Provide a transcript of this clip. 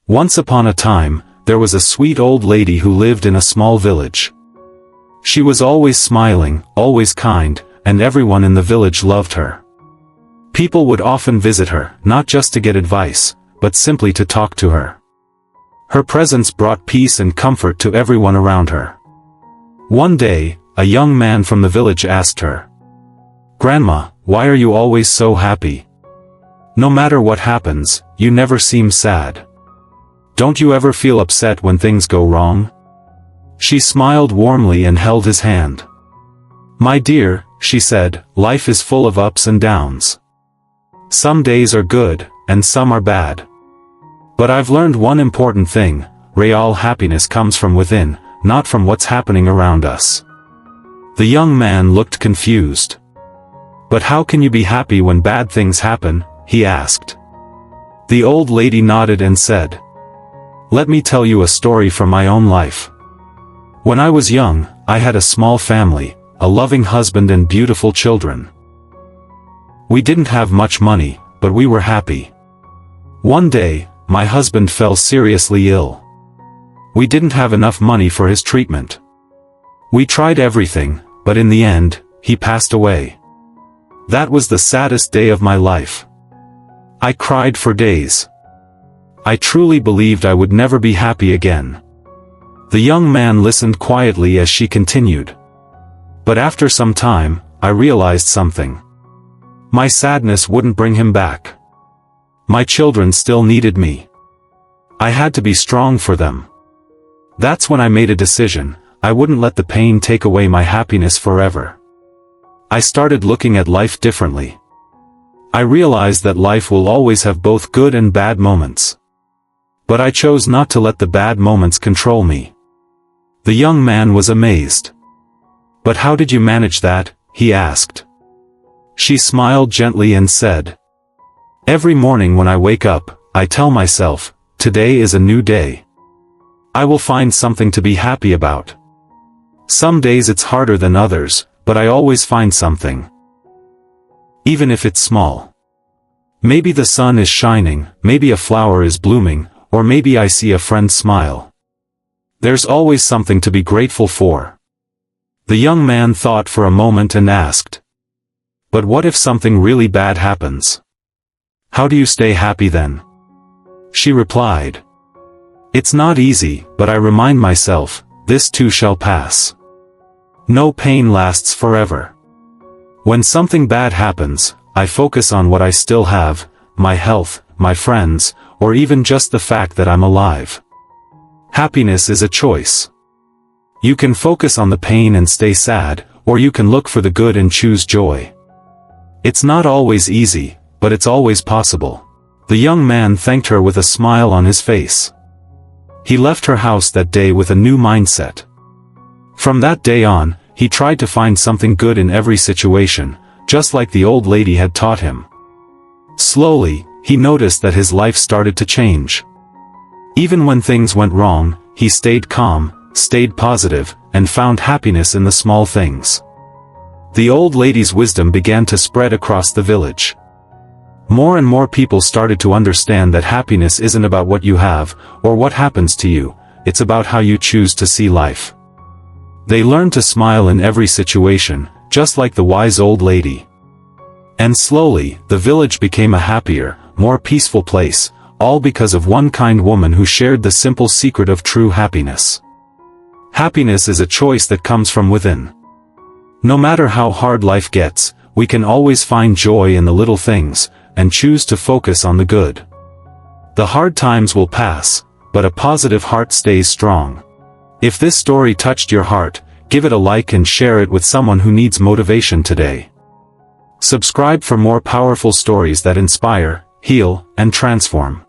Once upon a time, there was a sweet old lady who lived in a small village. She was always smiling, always kind, and everyone in the village loved her. People would often visit her, not just to get advice, but simply to talk to her. Her presence brought peace and comfort to everyone around her. One day, a young man from the village asked her, "Grandma, why are you always so happy? No matter what happens, you never seem sad. Don't you ever feel upset when things go wrong?" She smiled warmly and held his hand. "My dear," she said, "life is full of ups and downs. Some days are good, and some are bad. But I've learned one important thing: real happiness comes from within, not from what's happening around us." The young man looked confused. "But how can you be happy when bad things happen?" he asked. The old lady nodded and said, "Let me tell you a story from my own life. When I was young, I had a small family, a loving husband and beautiful children. We didn't have much money, but we were happy. One day, my husband fell seriously ill. We didn't have enough money for his treatment. We tried everything, but in the end, he passed away. That was the saddest day of my life. I cried for days. I truly believed I would never be happy again." The young man listened quietly as she continued. "But after some time, I realized something. My sadness wouldn't bring him back. My children still needed me. I had to be strong for them. That's when I made a decision: I wouldn't let the pain take away my happiness forever. I started looking at life differently. I realized that life will always have both good and bad moments. But I chose not to let the bad moments control me." The young man was amazed. "But how did you manage that?" he asked. She smiled gently and said, "Every morning when I wake up, I tell myself, today is a new day. I will find something to be happy about. Some days it's harder than others, but I always find something. Even if it's small. Maybe the sun is shining, maybe a flower is blooming, or maybe I see a friend smile. There's always something to be grateful for." The young man thought for a moment and asked, "But what if something really bad happens? How do you stay happy then?" She replied, "It's not easy, but I remind myself, this too shall pass. No pain lasts forever. When something bad happens, I focus on what I still have, my health, my friends, or even just the fact that I'm alive. Happiness is a choice. You can focus on the pain and stay sad, or you can look for the good and choose joy. It's not always easy, but it's always possible." The young man thanked her with a smile on his face. He left her house that day with a new mindset. From that day on, he tried to find something good in every situation, just like the old lady had taught him. Slowly, he noticed that his life started to change. Even when things went wrong, he stayed calm, stayed positive, and found happiness in the small things. The old lady's wisdom began to spread across the village. More and more people started to understand that happiness isn't about what you have, or what happens to you, it's about how you choose to see life. They learned to smile in every situation, just like the wise old lady. And slowly, the village became a happier, more peaceful place, all because of one kind woman who shared the simple secret of true happiness. Happiness is a choice that comes from within. No matter how hard life gets, we can always find joy in the little things, and choose to focus on the good. The hard times will pass, but a positive heart stays strong. If this story touched your heart, give it a like and share it with someone who needs motivation today. Subscribe for more powerful stories that inspire, heal, and transform.